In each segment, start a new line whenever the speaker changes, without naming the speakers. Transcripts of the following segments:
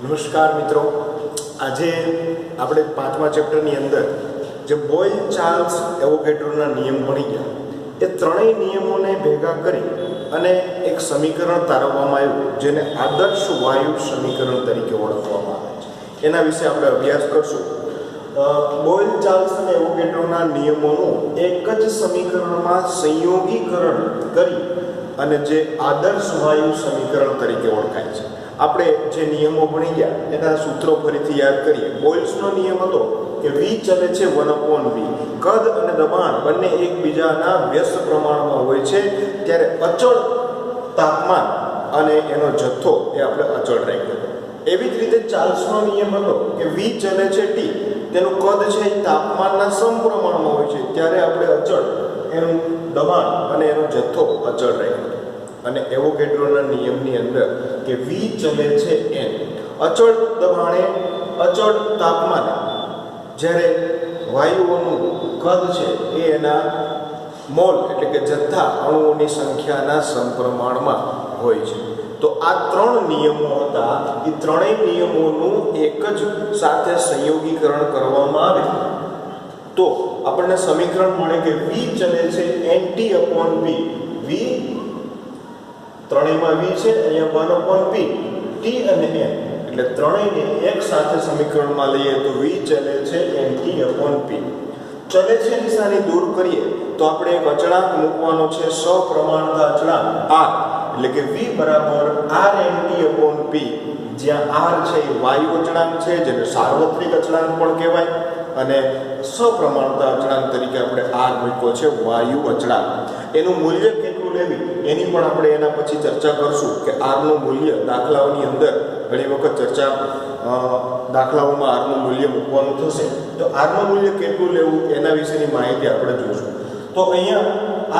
નમસ્કાર મિત્રો, આજે આપણે પાંચમા ચેપ્ટરની અંદર જે બોયલ ચાર્લ્સ એવોગેડ્રોના નિયમ ભણી ગયા એ ત્રણેય નિયમોને ભેગા કરી અને એક સમીકરણ તારવવામાં આવ્યું જેને આદર્શ વાયુ સમીકરણ તરીકે ઓળખવામાં આવે છે. એના વિશે આપણે અભ્યાસ કરશું. બોયલ ચાર્લ્સ અને એવોગેડ્રોના નિયમોનું એક જ સમીકરણમાં સંયોગીકરણ કરી અને જે આદર્શ વાયુ સમીકરણ તરીકે ઓળખાય છે. આપણે જે નિયમો ભણી ગયા એના સૂત્રો ફરીથી યાદ કરીએ. બોયલ્સનો નિયમ હતો કે v ચલે છે 1/v. કદ અને દબાણ બંને એકબીજાના વ્યસ્ત પ્રમાણમાં હોય છે ત્યારે અચળ તાપમાન અને એનો જથ્થો એ આપણે અચળ રાખ્યો. એવી જ રીતે ચાર્લ્સનો નિયમ હતો કે v ચલે છે t, તેનું કદ છે એ તાપમાનના સમપ્રમાણમાં હોય છે ત્યારે આપણે અચળ એનું દબાણ અને એનો જથ્થો અચળ રાખ્યો. અને એવોગેડ્રોના નિયમની અંદર કે v ચલે છે n, અચળ દબાણે અચળ તાપમાને જ્યારે વાયુઓનું કદ છે એ એના મોલ એટલે કે જથ્થા અણુઓની સંખ્યાના સમપ્રમાણમાં હોય છે. તો આ ત્રણ નિયમો હતા. એ ત્રણેય નિયમોનું એક જ સાથે સંયોગીકરણ કરવામાં આવે તો આપણને સમીકરણ મળે કે v ચલે છે nt/v. v ત્રણેયમાં v છે, અહીંયા 1/p, t અને n એટલે ત્રણેયને એક સાથે સમીકરણમાં લઈએ તો v ચલે છે nt/p. ચલે છે નિશાની દૂર કરીએ તો આપણે એક અચળાંક મૂકવાનો છે, સપ્રમાણતા અચળાંક r, એટલે કે v બરાબર rnt/p, જ્યાં r છે એ વાયુ અચળાંક છે જેને સાર્વત્રિક અચળાંક પણ કહેવાય અને સપ્રમાણતા અચળાંક તરીકે આપણે r મૂક્યો છે વાયુ અચળાંક. એનું મૂલ્ય કેટલું લેવી એની પણ આપણે એના પછી ચર્ચા કરશું કે r નું મૂલ્ય દાખલાઓની અંદર ઘણી વખત ચર્ચા દાખલાઓમાં r નું મૂલ્ય મૂકવાનું થશે તો r નું મૂલ્ય કેટલું લેવું એના વિશેની માહિતી આપણે જોઈશું. તો અહીંયા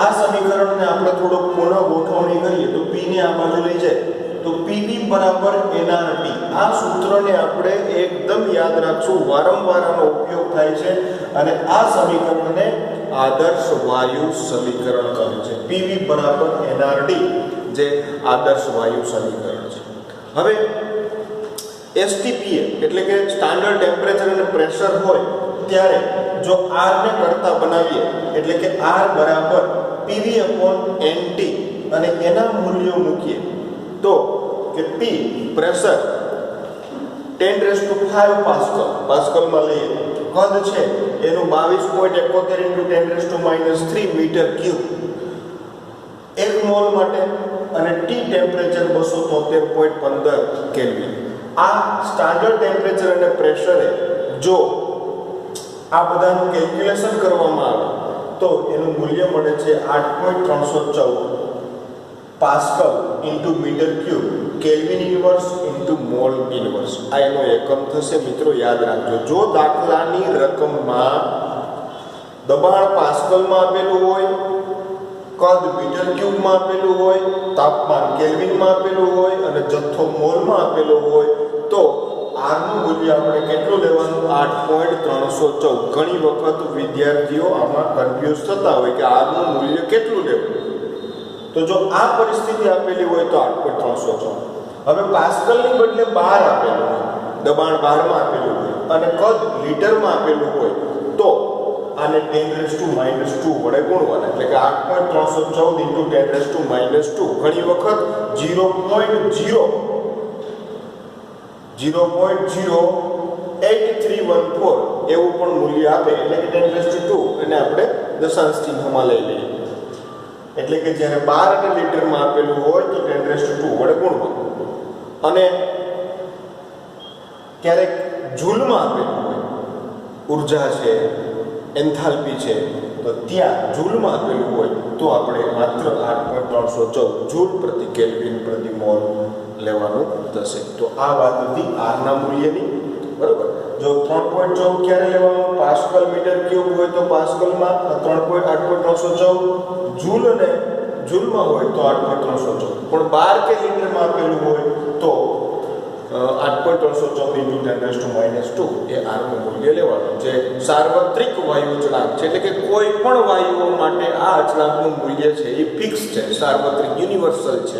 આ સમીકરણને આપણે થોડોક પુનઃ ગોઠવણી કરીએ તો p ને આ બાજુ લઈ જાય તો pv બરાબર nRT. આ સૂત્રને આપણે એકદમ યાદ રાખશું, વારંવાર આનો ઉપયોગ થાય છે અને આ સમીકરણને આદર્શ વાયુ સમીકરણ કહે છે. pv બરાબર nRT જે આદર્શ વાયુ સમીકરણ છે. હવે STPA એટલે કે સ્ટાન્ડર્ડ ટેમ્પરેચર અને પ્રેશર હોય ત્યારે જો r ને કરતા બનાવીએ એટલે કે r બરાબર pv/nt અને એના મૂલ્યો મૂકીએ તો કે p પ્રેશર 10⁵ પાસ્કલમાં લઈએ, કદ છે એનું 22.71 × 10⁻³ મીટર ક્યુબ 1 મોલ માટે અને t ટેમ્પરેચર 273.15 કેલ્વિન. આ સ્ટાન્ડર્ડ ટેમ્પરેચર અને પ્રેશરે જો આ બધાનું કેલ્ક્યુલેશન કરવામાં આવે તો એનું મૂલ્ય મળે છે 8.314 pascal into metre cube kelvin inverse into mole inverse. આ એનો એકમ થશે. મિત્રો યાદ રાખજો, જો દાખલાની રકમમાં દબાણ પાસ્કલમાં આપેલું હોય, કદ મીટર ક્યુબમાં આપેલું હોય, તાપમાન કેલ્વિનમાં આપેલું હોય અને જથ્થો મોલમાં આપેલો હોય તો r નું મૂલ્ય આપણે કેટલું લેવાનું? 8.314. ઘણી વખત વિદ્યાર્થીઓ આમાં કન્ફ્યુઝ થતા હોય કે r નું મૂલ્ય કેટલું લેવું. તો જો આ પરિસ્થિતિ આપેલી હોય તો 8.314. હવે પાસ્કલની બદલે 12 આપેલું હોય, દબાણ 12 માં આપેલું હોય અને કદ લીટરમાં આપેલું હોય તો આને 10⁻² વડે ગુણવાના એટલે કે 8.314 × 10⁻². ઘણી વખત 0.08314 એવું પણ મૂલ્ય આપે એટલે કે 10⁻² અને આપણે દશાંશ ચિહ્નમાં લઈ લઈએ એટલે કે જ્યારે 12 લીટરમાં આપેલું હોય તો 10⁻² વડે ગુણવાનું. અને ક્યારેક જૂલમાં આપેલું હોય, ઉર્જા છે, એન્થાલ્પી છે, તો ત્યાં જૂલમાં આપેલું હોય તો આપણે માત્ર 8.314 જૂલ પ્રતિ કેલ્વિન પ્રતિ મોલ લેવાનું થશે. તો આ વાત હતી r ના મૂલ્યની, બરોબર. જો 3.14 ક્યારે લેવાનું? પાસ્કલ મીટર ક્યુબ હોય તો પાસ્કલમાં 8.314, જૂલ અને જૂલમાં હોય તો 8.314, પણ 12 કે લીટરમાં આપેલું હોય તો 8.314 × 10⁻² એ r નું મૂલ્ય લેવાનું. જે સાર્વત્રિક વાયુ અચળાંક છે એટલે કે કોઈ પણ વાયુઓ માટે આ અચળાંકનું મૂલ્ય છે એ ફિક્સ છે, સાર્વત્રિક યુનિવર્સલ છે.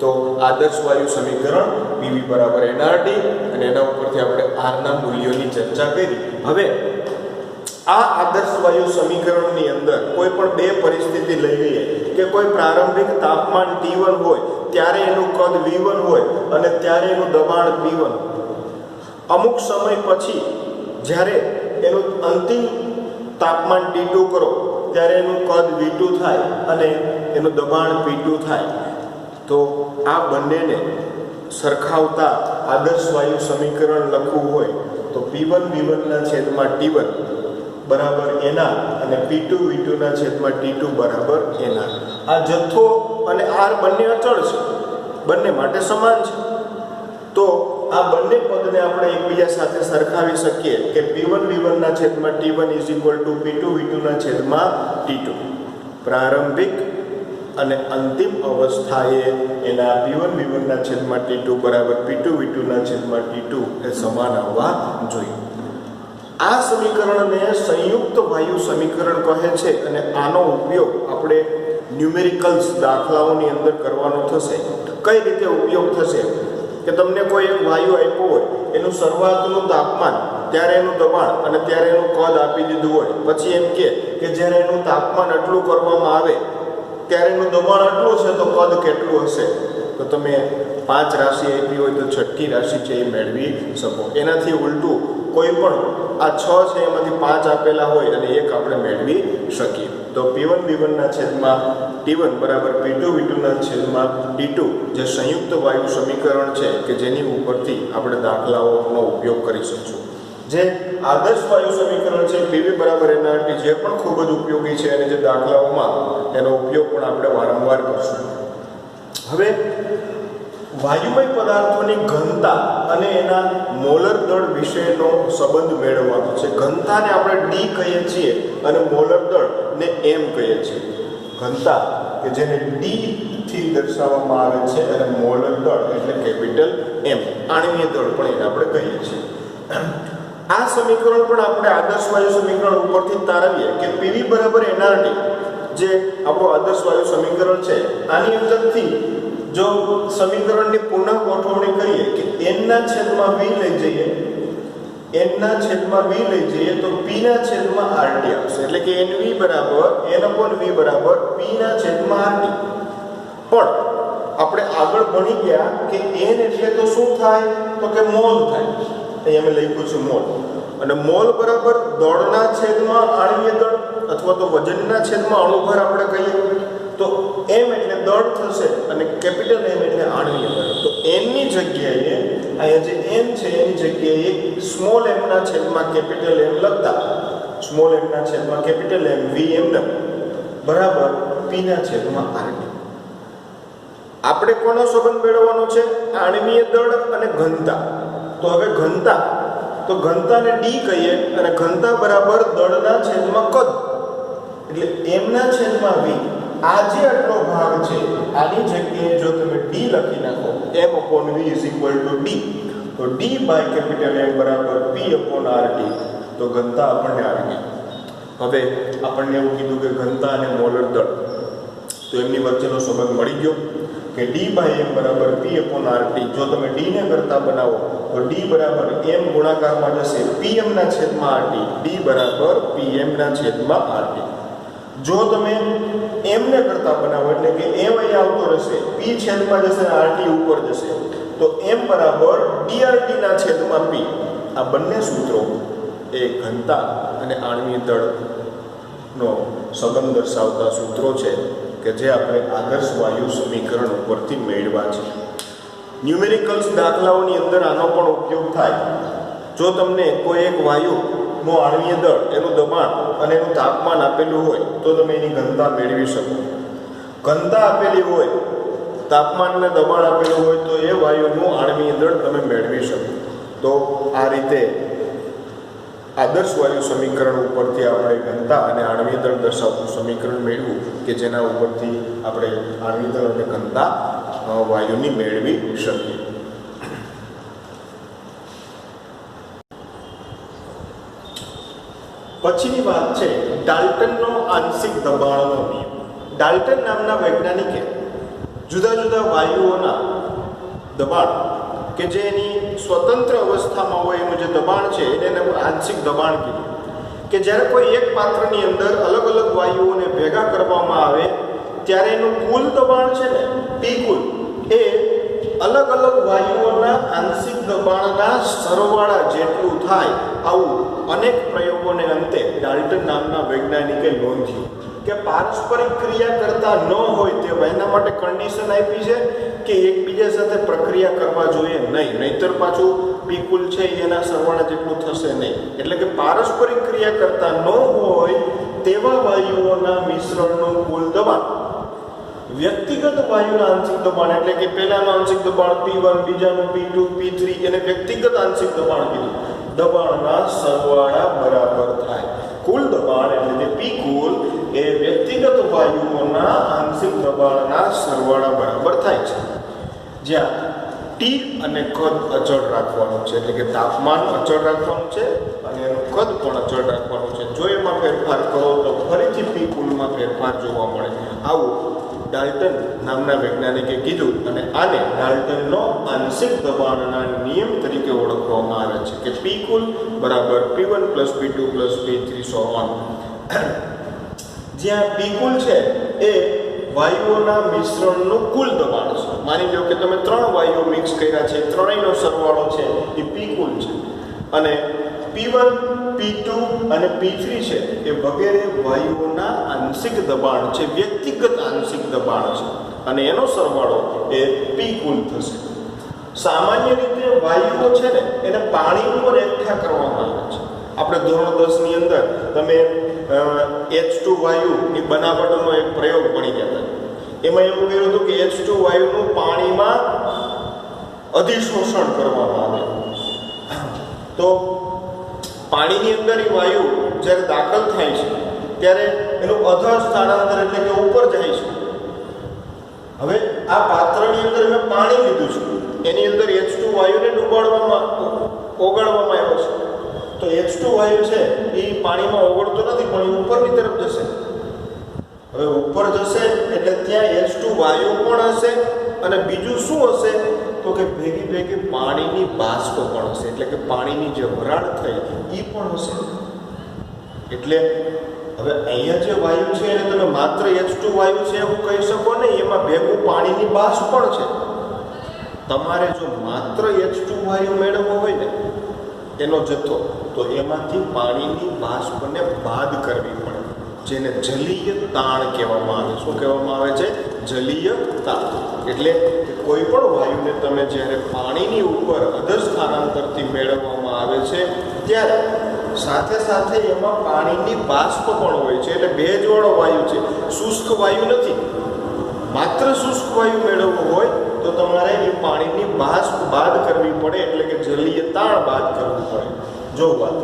તો આદર્શ વાયુ સમીકરણ પીવી બરાબર એનઆરટી, અને એના ઉપરથી આપણે આરના મૂલ્યોની ચર્ચા કરી. હવે આ આદર્શ વાયુ સમીકરણની અંદર કોઈ પણ બે પરિસ્થિતિ લઈ લઈએ કે કોઈ પ્રારંભિક તાપમાન T1 હોય ત્યારે એનું કદ V1 હોય અને ત્યારે એનું દબાણ P1. અમુક સમય પછી જ્યારે એનું અંતિમ તાપમાન T2 કરો ત્યારે એનું કદ V2 થાય અને એનું દબાણ P2 થાય. તો આ બંનેને સરખાવતા આદર્શ વાયુ સમીકરણ લખવું હોય તો P1 V1 ના છેદમાં T1 બરાબર એનઆર અને P2 V2 ના છેદમાં T2 બરાબર એનઆર. આ જથ્થો અને આર બંને અચળ છે, બંને માટે સમાન છે. તો આ બંને પદને આપણે એકબીજા સાથે સરખાવી શકીએ કે P1 V1 ના છેદમાં T1 P2 V2 ના છેદમાં T2. પ્રારંભિક અને અંતિમ અવસ્થાએ એના P1 V1 ના છેદમાં T2 બરાબર P2 V2 ના છેદમાં T2 એ સમાન આવવા જોઈએ. આ સમીકરણને સંયુક્ત વાયુ સમીકરણ કહે છે અને આનો ઉપયોગ આપણે ન્યુમેરિકલ્સ દાખલાઓની અંદર કરવાનો થશે. કઈ રીતે ઉપયોગ થશે કે તમને કોઈ એક વાયુ આપ્યો હોય, એનું શરૂઆતનું તાપમાન, ત્યારે એનું દબાણ અને ત્યારે એનું કદ આપી દીધું હોય, પછી એમ કે જ્યારે એનું તાપમાન આટલું કરવામાં આવે ત્યારે એનું દબાણ આટલું છે તો કદ કેટલું હશે. તો તમે 5 રાશિ આપી હોય તો 6ઠ્ઠી રાશિ છે એ મેળવી શકો. એનાથી ઉલટું કોઈ પણ આ 6 છે એમાંથી 5 આપેલા હોય અને 1 આપણે મેળવી શકીએ. તો P1 V1 ના છેદમાં T1 બરાબર P2 V2 ના છેદમાં T2 જે સંયુક્ત વાયુ સમીકરણ છે કે જેની ઉપરથી આપણે દાખલાઓનો ઉપયોગ કરી શકીશું. જે આદર્શ વાયુ સમીકરણ છે PV બરાબર એનઆરટી, જે પણ ખૂબ જ ઉપયોગી છે અને જે દાખલાઓમાં એનો ઉપયોગ પણ આપણે વારંવાર કરશું. હવે વાયુમય પદાર્થોની ઘનતા અને એના મોલર દળ વિશેનો સંબંધ મેળવવાનો છે. ઘનતાને આપણે D કહીએ છીએ અને મોલર દળને M કહીએ છીએ. ઘનતા કે જેને D થી દર્શાવવામાં આવે છે અને મોલર દળ એટલે કેપિટલ M, આણ્વીય દળ પણ એને આપણે કહીએ છીએ. આ સમીકરણ પણ આપણે આદર્શ વાયુ સમીકરણ ઉપરથી તારવીએ કે PV બરાબર એનઆરટી જે આપણું આદર્શ વાયુ સમીકરણ છે, આની અંદરથી જો સમીકરણની પુનઃ ગોઠવણી કરીએ કે n ના છેદમાં v લઈ જઈએ, n ના છેદમાં v લઈ જઈએ તો p ના છેદમાં rt આવશે. એટલે કે nv બરાબર n/v બરાબર p ના છેદમાં rt. પણ આપણે આગળ ભણી ગયા કે n એટલે તો શું થાય તો કે મોલ થાય. અહીં અમે લખ્યું છે મોલ, અને મોલ બરાબર દળના છેદમાં આણ્વીય દળ અથવા તો વજનના છેદમાં અણુભાર આપણે કહીએ તો m એટલે દળ થશે અને કેપિટલ M એટલે આણ્વીય દળ. તો n ની જગ્યાએ અહીંયા જે n છે એની જગ્યાએ સ્મોલ m ના છેદમાં કેપિટલ M લખતા સ્મોલ m ના છેદમાં કેપિટલ M Vm બરાબર p ના છેદમાં rt. આપણે કોનો સંબંધ મેળવવાનો છે? આણ્વીય દળ અને ઘનતા. તો હવે ઘનતા, તો ઘનતાને D કહીએ અને ઘનતા બરાબર દળના છેદમાં કદ એટલે m ના છેદમાં v. આ જે આટલો ભાગ છે આની જગ્યાએ જો તમે D લખી નાખો m/v D, તો D બાય કેપિટલ M બરાબર p/rt. તો ઘનતા આપણને આવી ગઈ. હવે આપણને એવું કીધું કે ઘનતા અને મોલર દળ, તો એમની વચ્ચેનો સંબંધ મળી ગયો કે D બાય M બરાબર p/rt. જો તમે D ને કરતા બનાવો તો D બરાબર M ગુણાકારમાં જશે pm ના છેદમાં rt, D બરાબર pm ના છેદમાં rt. જો તમે m ને કરતા બનાવો એટલે કે m અહીં આવતો રહેશે, p છેદમાં જશે અને rt ઉપર જશે, તો m બરાબર drt ના છેદમાં p. આ બંને સૂત્રો એ ઘનતા અને આણ્વીય દળનો સંબંધ દર્શાવતા સૂત્રો છે કે જે આપણે આદર્શ વાયુ સમીકરણ ઉપરથી મેળવ્યા છે. ન્યુમેરિકલ્સ દાખલાઓની અંદર આનો પણ ઉપયોગ થાય. જો તમને કોઈ એક વાયુનો આણ્વીય દળ, એનું દબાણ અને એનું તાપમાન આપેલું હોય તો તમે એની ઘનતા મેળવી શકો. ઘનતા આપેલી હોય, તાપમાન અને દબાણ આપેલું હોય તો એ વાયુનું આણ્વીય દળ તમે મેળવી શકો. તો આ રીતે આદર્શ વાયુ સમીકરણ ઉપરથી આપણે ઘનતા અને આણ્વીય દળ દર્શાવતું સમીકરણ મેળવ્યું કે જેના ઉપરથી આપણે આણ્વીય દળ અને ઘનતા વાયુની મેળવી શકીએ. પછીની વાત છે ડાલ્ટનનો આંશિક દબાણનો નિયમ. ડાલ્ટન નામના વૈજ્ઞાનિકે જુદા જુદા વાયુઓના દબાણ કે જે એની સ્વતંત્ર અવસ્થામાં હોય એનું જે દબાણ છે એને આંશિક દબાણ કીધું. કે જ્યારે કોઈ એક પાત્રની અંદર અલગ અલગ વાયુઓને ભેગા કરવામાં આવે ત્યારે એનું કુલ દબાણ છે ને પી કુલ એ અલગ અલગ વાયુઓના આંશિક દબાણના સરવાળા જેટલું થાય. આવું અનેક પ્રયોગોને અંતે ડાલ્ટન નામના વૈજ્ઞાનિકે નોંધ્યું કે પારસ્પરિક ક્રિયા કરતા ન હોય તેવા એના માટે કન્ડિશન આપી છે કે એકબીજા સાથે પ્રક્રિયા કરવા જોઈએ નહીં, નહીતર પાછું પી કુલ છે એના સરવાળા જેટલું થશે નહીં. એટલે કે પારસ્પરિક ક્રિયા કરતા ન હોય તેવા વાયુઓના મિશ્રણનું કુલ દબાણ વ્યક્તિગત વાયુના આંશિક દબાણ એટલે કે પહેલાનું આંશિક દબાણ P1, બીજાનું P2, P3 એને વ્યક્તિગત આંશિક દબાણ કીધું. દબાણના સરવાળા બરાબર થાય. કુલ દબાણ એટલે કે P કુલ એ વ્યક્તિગત વાયુઓના આંશિક દબાણના સરવાળા બરાબર થાય છે. જ્યાં T અને કદ અચળ રાખવાનું છે, એટલે કે તાપમાન અચળ રાખવાનું છે અને એનું કદ પણ અચળ રાખવાનું છે. જો એમાં ફેરફાર કરો તો ફરીથી P કુલમાં ફેરફાર જોવા મળે. આવું ડાલ્ટન નામના વૈજ્ઞાનિકે કીધું અને આને ડાલ્ટનનો આંશિક દબાણના નિયમ તરીકે ઓળખવામાં આવે છે કે P કુલ બરાબર P1 + P2 + P3 so on. જ્યાં P કુલ છે એ વાયુઓના મિશ્રણનું કુલ દબાણ છે. માની લો કે તમે 3 વાયુઓ મિક્સ કર્યા છે, ત્રણેયનો સરવાળો છે એ P કુલ છે અને P1, P2 અને P3 છે એ વગેરે વાયુઓના આંશિક દબાણ છે, વ્યક્તિગત આંશિક દબાણ છે અને એનો સરવાળો એ P કુલ થશે. સામાન્ય રીતે વાયુઓ છે ને એને પાણી ઉપર એકઠા કરવામાં આવે છે. આપણે ધોરણ 10 ની અંદર તમે H2 વાયુની બનાવટનો એક પ્રયોગ ભણી ગયા હતા. એમાં એવું કહ્યું હતું કે H2 વાયુનું પાણીમાં અધિશોષણ કરવામાં આવે. તો પાણીની અંદર એ વાયુ જ્યારે દાખલ થાય છે ત્યારે એનું અધઃ સ્થાનાંતર એટલે કે ઉપર જાય છે. હવે આ પાત્રની અંદર મેં પાણી લીધું છે, એની અંદર H2 વાયુને ઓગાળવામાં આવ્યો છે. તો H2 વાયુ છે એ પાણીમાં ઓગળતો નથી પણ એ ઉપરની તરફ જશે. હવે ઉપર જશે એટલે ત્યાં H2 વાયુ પણ હશે અને બીજું શું હશે તો કે ભેગી પાણીની બાષ્પ પણ હશે, એટલે કે પાણીની જે વરાળ થઈ એ પણ હશે. એટલે હવે અહીંયા જે વાયુ છે એને તમે માત્ર H2 વાયુ છે એવું કહી શકો નહીં, એમાં ભેગું પાણીની બાષ્પ પણ છે. તમારે જો માત્ર H2 વાયુ મેળવવો હોય ને એનો જથ્થો તો એમાંથી પાણીની બાષ્પને બાદ કરવી પડે, જેને જલીય તાણ કહેવામાં આવે. શું કહેવામાં આવે છે? જલીય તાણ. એટલે કોઈ પણ વાયુને તમે જ્યારે પાણીની ઉપર અધર સ્થાનાંતરથી મેળવવામાં આવે છે ત્યારે સાથે સાથે એમાં પાણીની બાષ્પ પણ હોય છે, એટલે ભેજવાળો વાયુ છે, શુષ્ક વાયુ નથી. માત્ર શુષ્ક વાયુ મેળવવો હોય તો તમારે એ પાણીની બાષ્પ બાદ કરવી પડે, એટલે કે જલીય તાણ બાદ કરવું પડે. જો વાત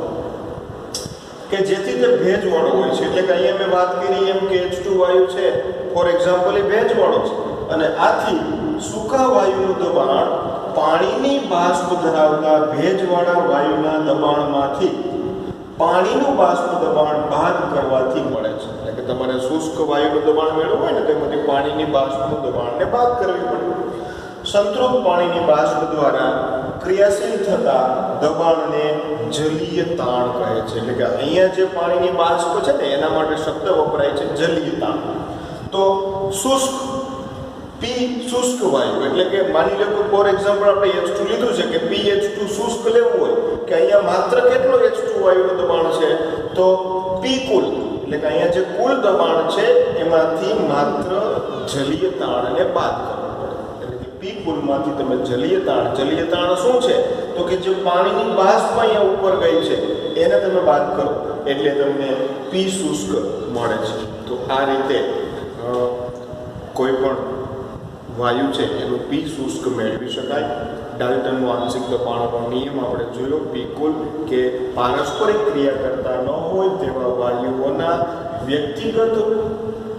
કે જેથી તે ભેજવાળો હોય છે, એટલે કે અહીંયા મેં વાત કરી એમ કે H2 વાયુ છે ફોર એક્ઝામ્પલ એ ભેજવાળો છે અને આથી સૂકા વાયુનું દબાણ પાણીની બાષ્પ ધરાવતા ભેજવાળા વાયુના દબાણમાંથી પાણીનું બાષ્પ દબાણ બાદ કરવાથી મળે છે. એટલે કે તમારે શુષ્ક વાયુનું દબાણ મેળવવું હોય ને તેમાંથી પાણીની બાષ્પનું દબાણને બાદ કરવી પડે. સંતૃપ્ત પાણીની બાષ્પ દ્વારા ક્રિયાશીલ થતા દબાણને જલીય તાણ કહે છે. એટલે કે અહીંયા જે પાણીની બાષ્પ છે ને એના માટે શબ્દ વપરાય છે જલીય તાણ. તો શુષ્ક શુષ્ક વાયુ એટલે કે માની લો ફોર એક્ઝામ્પલ આપણે H2 લીધું છે કે PH2 શુષ્ક લેવું હોય કે અહીંયા માત્ર કેટલો H2 વાયુનું દબાણ છે તો P કુલ, એટલે કે અહીંયા જે કુલ દબાણ છે એમાંથી માત્ર જલીય તાણને બાદ કરવું પડે. એટલે કે P કુલમાંથી તમે જલીય તાણ શું છે તો કે જે પાણીની બાષ્પ અહીંયા ઉપર ગઈ છે એને તમે બાદ કરો એટલે તમને P શુષ્ક મળે છે. તો આ રીતે કોઈ પણ વાયુ છે એનું P શુષ્ક મેળવી શકાય. ડાલ્ટનનો આંશિક દબાણનો નિયમ આપણે જોયો. P કુલ કે પારસ્પરિક ક્રિયા કરતા ન હોય તેવા વાયુઓના વ્યક્તિગત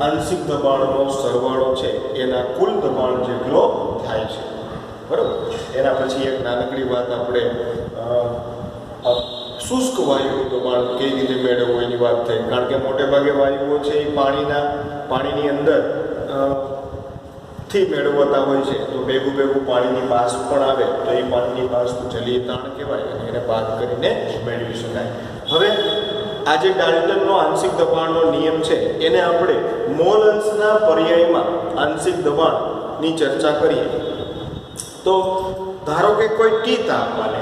આંશિક દબાણનો સરવાળો છે એના કુલ દબાણ જેટલો થાય છે. બરાબર. એના પછી એક નાનકડી વાત આપણે શુષ્ક વાયુનું દબાણ કઈ રીતે મેળવવું એની વાત થઈ. કારણ કે મોટે ભાગે વાયુઓ છે એ પાણીની અંદર થી મેળવતા હોય છે. તો ભેગું ભેગું પાણીની બાષ્પ પણ આવે તો એ પાણીની બાષ્પ જલીય તાણ કહેવાય અને એને બાદ કરીને મેળવી શકાય. હવે આ જે ડાલ્ટનનો આંશિક દબાણનો નિયમ છે એને આપણે મોલ અંશના પર્યાયમાં આંશિક દબાણની ચર્ચા કરીએ. તો ધારો કે કોઈ ટી તાપમાને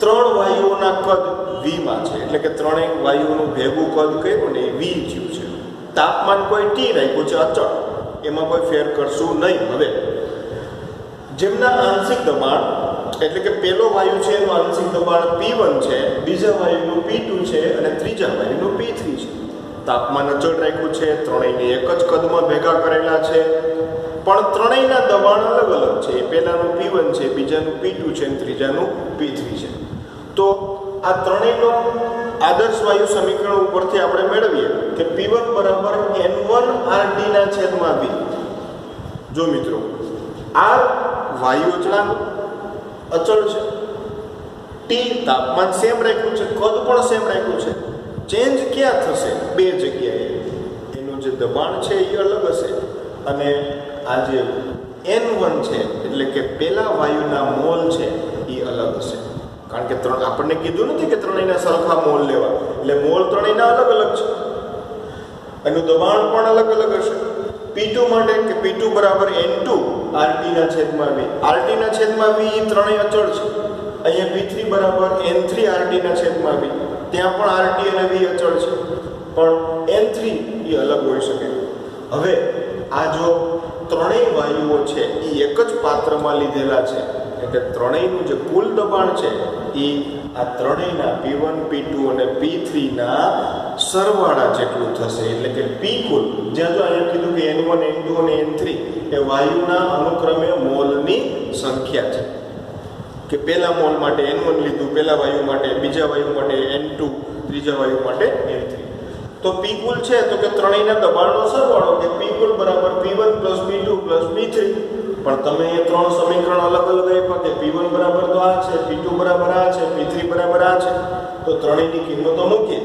3 વાયુઓના કદ V માં છે, એટલે કે ત્રણેય વાયુઓનું ભેગું કદ કર્યું ને એ V થયું છે. તાપમાન કોઈ ટી રાખ્યું છે અચળ, એમાં કોઈ ફેર કરશું નહીં. હવે જેમના આંશિક દબાણ એટલે કે પહેલો વાયુ છે એનું આંશિક દબાણ P1 છે, બીજા વાયુનું P2 છે અને ત્રીજા વાયુનું P3 છે. તાપમાન અચળ રાખ્યું છે, ત્રણેયને એક જ કદમાં ભેગા કરેલા છે, પણ ત્રણેયના દબાણ અલગ અલગ છે. પહેલાનું P1 છે, બીજાનું P2 છે અને ત્રીજાનું P3 છે. તો આ ત્રણેયનો આદર્શ વાયુ સમીકરણ ઉપરથી આપણે મેળવીએ કે P1 બરાબર N1 RT ના છેદમાં V. જો મિત્રો R વાયુ અચળ છે, ટી તાપમાન સેમ રાખ્યું છે, કદ પણ સેમ રાખ્યું છે. ચેન્જ ક્યાં થશે? બે જગ્યાએ એનું જે દબાણ છે એ અલગ હશે અને આ જે N1 છે એટલે કે પેલા વાયુના મોલ છે એ અલગ હશે. કારણ કે આપણને કીધું નથી કે ત્રણેયના સરખા મોલ લેવા, એટલે મોલ ત્રણેયના અલગ અલગ છે, એનું દબાણ પણ અલગ અલગ હશે. P2 માટે કે P2 બરાબર N2 RT ના છેદમાં V. RT ના છેદમાં V એ ત્રણેય અચળ છે. અહીંયા P3 બરાબર N3 RT ના છેદમાં V. ત્યાં પણ RT અને V અચળ છે, પણ N3 એ અલગ હોઈ શકે. હવે આ જો ત્રણેય વાયુઓ છે એ એક જ પાત્રમાં લીધેલા છે એટલે ત્રણેયનું જે કુલ દબાણ છે એ આ ત્રણેયના P1 P2 અને P3 ના સરવાળા જેટલું થશે. એટલે કે P કુલ, જ્યાં જો અહીંયા કીધું કે N1 N2 અને N3 એ વાયુના અનુક્રમે મોલની સંખ્યા છે કે પહેલા મોલ માટે N1 લીધું પહેલા વાયુ માટે, બીજા વાયુ માટે N2, ત્રીજા વાયુ માટે N3. તો P કુલ છે તો કે ત્રણેયના દબાણનો સરવાળો કે P કુલ બરાબર P1 P2 P3. પણ તમે એ ત્રણ સમીકરણ અલગ અલગ આપ્યા કે P1 બરાબર તો આ છે, P2 બરાબર આ છે, P3 બરાબર આ છે. તો ત્રણેયની કિંમતો મૂકીએ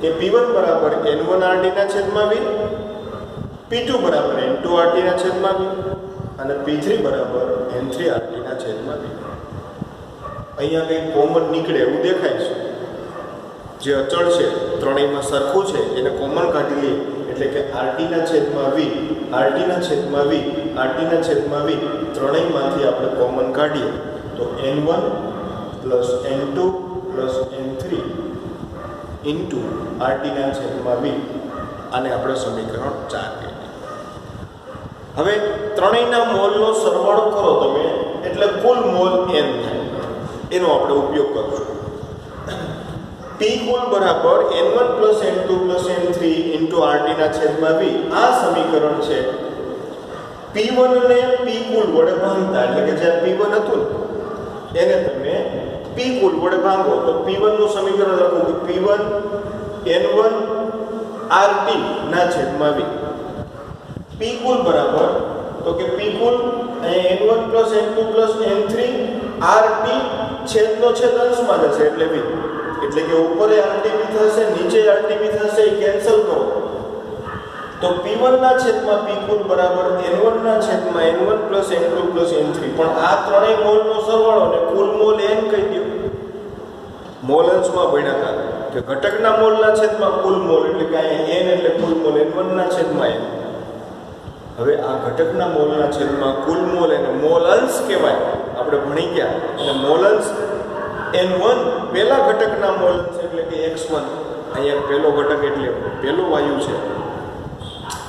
કે P1 બરાબર N1 RT ના છેદમાં V, P2 બરાબર N2 RT ના છેદમાં V અને P3 બરાબર N3 RT ના છેદમાં V. અહીંયા કંઈ કોમન નીકળે એવું દેખાય છે. જે અચળ છે ત્રણેયમાં સરખું છે એને કોમન કાઢી લઈએ એટલે કે RT ના છેદમાં V, RT ના છેદમાં V, RT ના છેદમાં V ત્રણેયમાંથી આપણે કોમન કાઢીએ તો N1 N2 N3 into RT ના છેદમાં V. આને આપણે સમીકરણ 4 કહીએ. હવે ત્રણેયના મોલનો સરવાળો કરો તમે એટલે કુલ મોલ N થાય, એનો આપણે ઉપયોગ કરશું. P કુલ બરાબર N1 N2 N3 into RT ના છેદમાં V. આ સમીકરણ છે P1 ને P કુલ વડે ભાંગતા, એટલે કે જ્યાં P1 હતું ને એને તમે P કુલ વડે ભાંગો તો P1 નું સમીકરણ લખો કે P1 N1 RT ના છેદમાં V. P કુલ બરાબર તો કે P કુલ N1 N2 N3 RT છેદનો છેદ અંશમાં જશે એટલે V. એટલે કે ઉપર RTB થશે, નીચે RTB થશે, એ કેન્સલ કરો તો P1 ના છેદમાં P કુલ બરાબર N1 ના છેદમાં N1 N2 N3. પણ આ ત્રણેય મોલનો સરવાળો ને કુલ મોલ N કહી દો. મોલ અંશમાં ભણ્યા હતા કે ઘટકના મોલના છેદમાં કુલ મોલ એટલે કે અહીંયા N એટલે કુલ મોલ N1 ના છેદમાં N. હવે આ ઘટકના મોલના છેદમાં કુલ મોલ એને મોલ અંશ કહેવાય, આપણે ભણી ગયા. અને મોલ અંશ N1 પહેલા ઘટકના મોલ અંશ એટલે કે x1, અહીંયા પહેલો ઘટક એટલે પહેલો વાયુ છે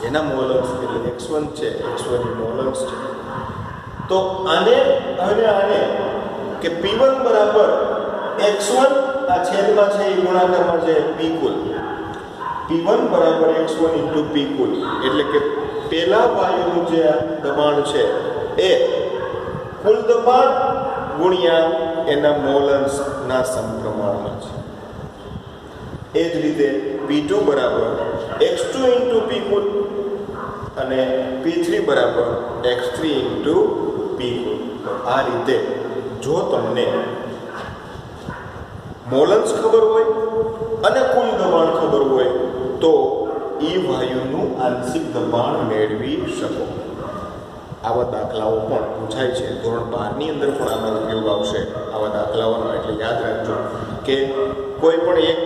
એના મોલ અંશ એટલે x1 છે, x1 એ મોલ અંશ છે. તો આને કે P1 બરાબર x1 આ છેદમાં છે એ ગુણાકારમાં છે P કુલ. P1 બરાબર x1 ઇન્ટુ P કુલ એટલે કે પહેલા વાયુનું જે દબાણ છે એ કુલ દબાણ ગુણ્યા એના મોલ અંશના સમપ્રમાણમાં છે. એ જ રીતે P2 બરાબર x2 ઇન્ટુ P કુલ અને P3 બરાબર x3 ઇન્ટુ P કુલ. આ રીતે જો તમને મોલ અંશ ખબર હોય અને કુલ દબાણ ખબર હોય તો એ વાયુનું આંશિક દબાણ મેળવી શકો. આવા દાખલાઓ પણ પૂછાય છે. ધોરણ 12ની અંદર પણ આનો ઉપયોગ આવશે આવા દાખલાઓનો. એટલે યાદ રાખજો કે કોઈ પણ એક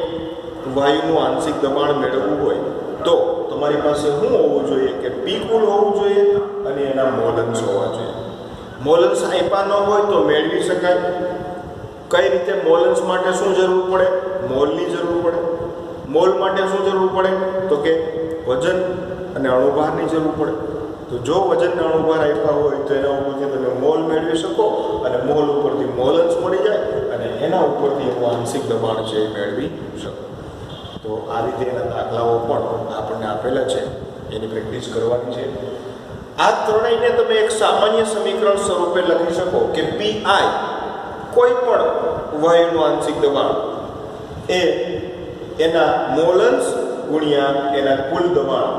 વાયુનું આંશિક દબાણ મેળવવું હોય તો તમારી પાસે શું હોવું જોઈએ કે પી કુલ હોવું જોઈએ અને એના મોલન્સ હોવા જોઈએ. મોલન્સ આપ્યા ન હોય તો મેળવી શકાય. કઈ રીતે મોલન્સ માટે શું જરૂર પડે? મોલની જરૂર પડે. મોલ માટે શું જરૂર પડે? તો કે વજન અને અણુભારની જરૂર પડે. તો જો વજન અને અણુભાર આપ્યા હોય તો એના ઉપરથી તમે મોલ મેળવી શકો અને મોલ ઉપરથી મોલન્સ મળી જાય અને એના ઉપરથી એનું આંશિક દબાણ છે એ મેળવી શકો. તો આ રીતે એના દાખલાઓ પણ આપણને આપેલા છે, એની પ્રેક્ટિસ કરવાની છે. આ ત્રણેયને તમે એક સામાન્ય સમીકરણ સ્વરૂપે લખી શકો કે પીઆઈ કોઈ પણ વાયુનું આંશિક દબાણ એ એના મોલન્સ ગુણ્યા એના કુલ દબાણ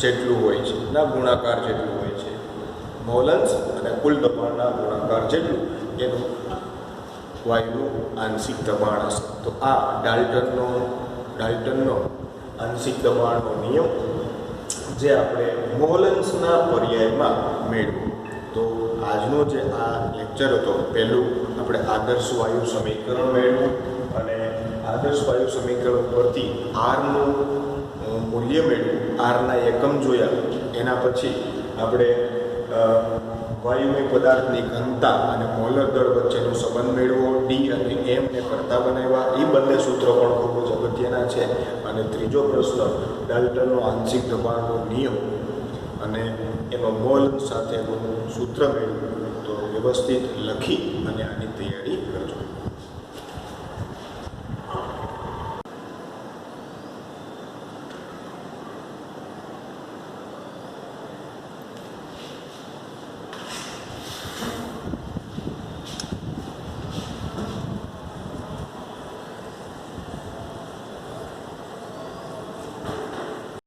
જેટલું હોય છે, ના ગુણાકાર જેટલું હોય છે. મોલન્સ અને કુલ દબાણના ગુણાકાર જેટલું એનું વાયુનું આંશિક દબાણ હશે. તો આ ડાલ્ટનનો આંશિક દબાણનો નિયમ જે આપણે મોલન્સના પર્યાયમાં મેળવ્યું. તો આજનો જે આ લેક્ચર હતો, પહેલું આપણે આદર્શ વાયુ સમીકરણ મેળવ્યું અને આદર્શ વાયુ સમીકરણ પરથી આરનું મૂલ્ય મેળવ્યું, આરના એકમ જોયા. એના પછી આપણે વાયુમય પદાર્થની ઘનતા અને મોલર દળ વચ્ચેનો સંબંધ મેળવો, ડી અને એમ ને કરતા બનાવ્યા. એ બંને સૂત્રો પણ ખૂબ જ અગત્યના છે. અને ત્રીજો પ્રશ્ન ડાલ્ટનનો આંશિક દબાણનો નિયમ અને એમાં મોલ સાથેનું સૂત્ર મેળવ્યું. તો વ્યવસ્થિત લખી અને આની તૈયારી કરજો.